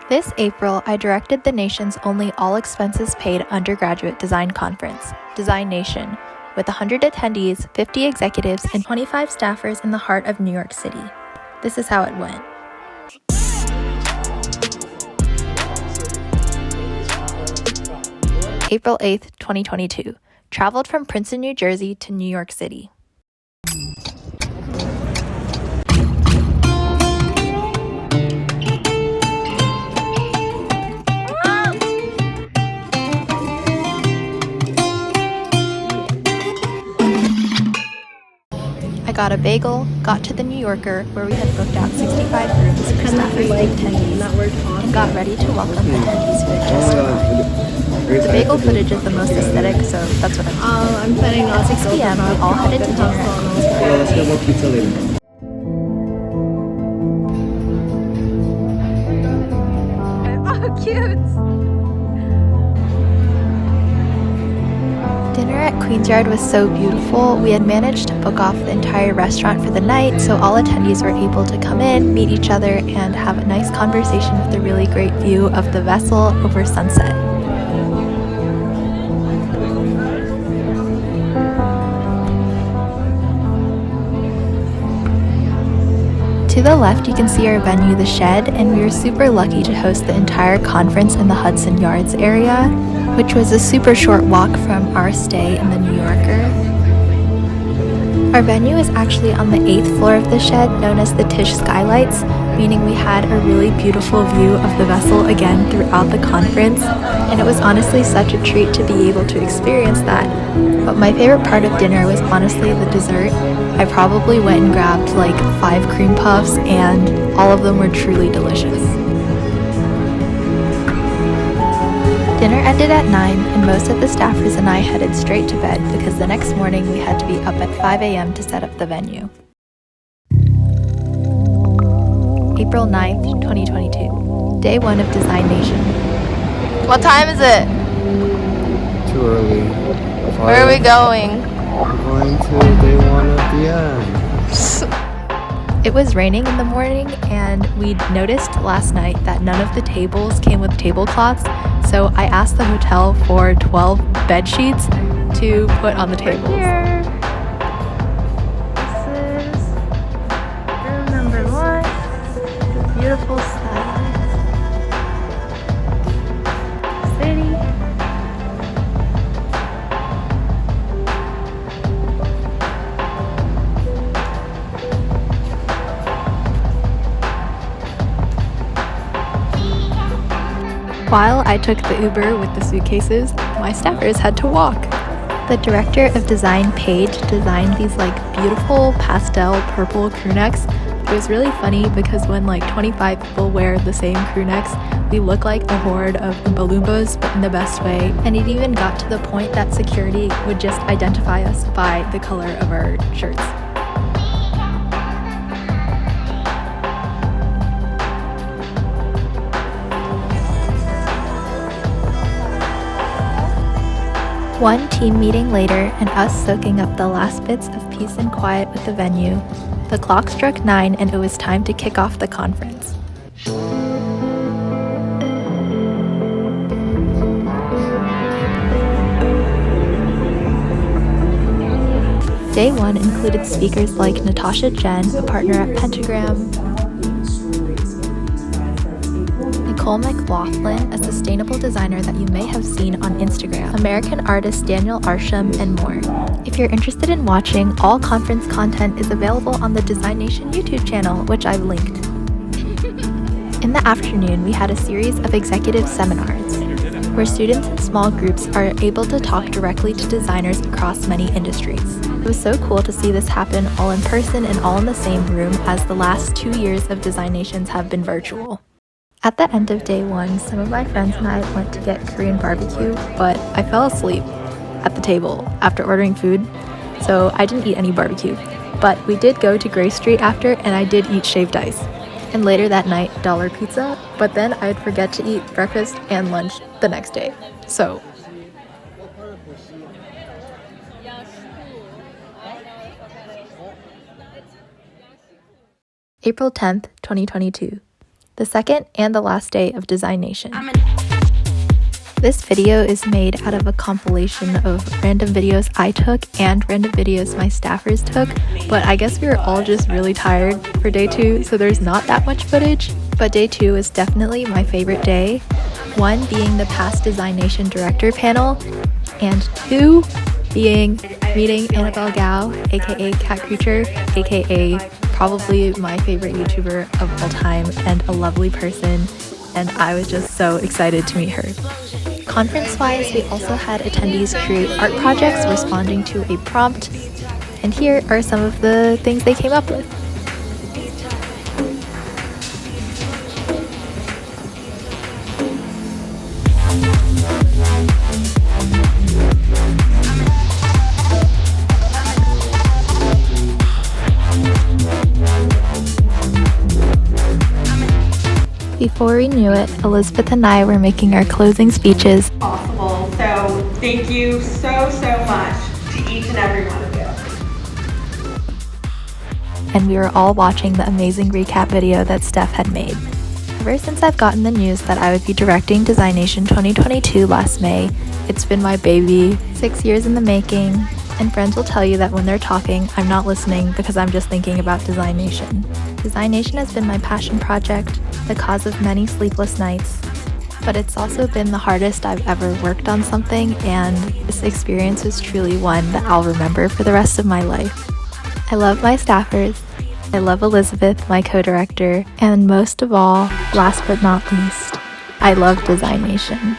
This April, I directed the nation's only all-expenses-paid undergraduate design conference, Design Nation, with 100 attendees, 50 executives, and 25 staffers in the heart of New York City. This is how it went. April 8th, 2022. Traveled from Princeton, New Jersey to New York City. I got a bagel, got to the New Yorker, where we had booked out 65 rooms for staffers and attendees, and got ready to welcome attendees who had just arrived. The bagel footage is the most aesthetic, so that's what I'm doing. At 6 p.m., we all headed to dinner at Let's get more pizza later. Oh, cute! Dinner at Queensyard was so beautiful. We had managed to book off the entire restaurant for the night, so all attendees were able to come in, meet each other, and have a nice conversation with a really great view of the vessel over sunset. To the left, you can see our venue, The Shed, and we were super lucky to host the entire conference in the Hudson Yards area, which was a super short walk from our stay in the New Yorker. Our venue is actually on the 8th floor of The Shed, known as the Tisch Skylights, meaning we had a really beautiful view of the vessel again throughout the conference, and it was honestly such a treat to be able to experience that. But my favorite part of dinner was honestly the dessert. I probably went and grabbed like 5 cream puffs, and all of them were truly delicious. Dinner ended at 9, and most of the staffers and I headed straight to bed because the next morning we had to be up at 5 a.m. to set up the venue. April 9th, 2022. Day 1 of Design Nation. What time is it? Too early. Where are we going? We're going to day 1 of the end. It was raining in the morning, and we noticed last night that none of the tables came with tablecloths, so I asked the hotel for 12 bed sheets to put on the tables. Right here. This is room number 1. The beautiful skyline. City. While I took the Uber with the suitcases, my staffers had to walk. The director of design, Paige, designed these like beautiful pastel purple crew necks. It was really funny because when like 25 people wear the same crew necks, we look like a horde of Oompa Loompas, but in the best way. And it even got to the point that security would just identify us by the color of our shirts. One team meeting later, and us soaking up the last bits of peace and quiet with the venue, the clock struck 9 and it was time to kick off the conference. Day 1 included speakers like Natasha Jen, a partner at Pentagram, Nicole McLaughlin, a sustainable designer that you may have seen on Instagram, American artist Daniel Arsham, and more. If you're interested in watching, all conference content is available on the Design Nation YouTube channel, which I've linked. In the afternoon, we had a series of executive seminars, where students in small groups are able to talk directly to designers across many industries. It was so cool to see this happen all in person and all in the same room, as the last 2 years of Design Nations have been virtual. At the end of day 1, some of my friends and I went to get Korean barbecue, but I fell asleep at the table after ordering food, so I didn't eat any barbecue. But we did go to Gray Street after, and I did eat shaved ice. And later that night, dollar pizza, but then I'd forget to eat breakfast and lunch the next day. So April 10th, 2022. the second and the last day of Design Nation. This video is made out of a compilation of random videos I took and random videos my staffers took, but I guess we were all just really tired for day 2, so there's not that much footage. But day 2 is definitely my favorite day. 1 being the past Design Nation director panel, and 2 being meeting Annabelle Gao, aka Cat Creature, aka probably my favorite YouTuber of all time and a lovely person, and I was just so excited to meet her. Conference-wise, we also had attendees create art projects responding to a prompt, and here are some of the things they came up with. Before we knew it, Elizabeth and I were making our closing speeches. Possible. So thank you so much to each and every one of you. And we were all watching the amazing recap video that Steph had made. Ever since I've gotten the news that I would be directing Design Nation 2022 last May, it's been my baby, 6 years in the making, and friends will tell you that when they're talking, I'm not listening because I'm just thinking about Design Nation. Design Nation has been my passion project, the cause of many sleepless nights, but it's also been the hardest I've ever worked on something, and this experience is truly one that I'll remember for the rest of my life. I love my staffers, I love Elizabeth, my co-director, and most of all, last but not least, I love Design Nation.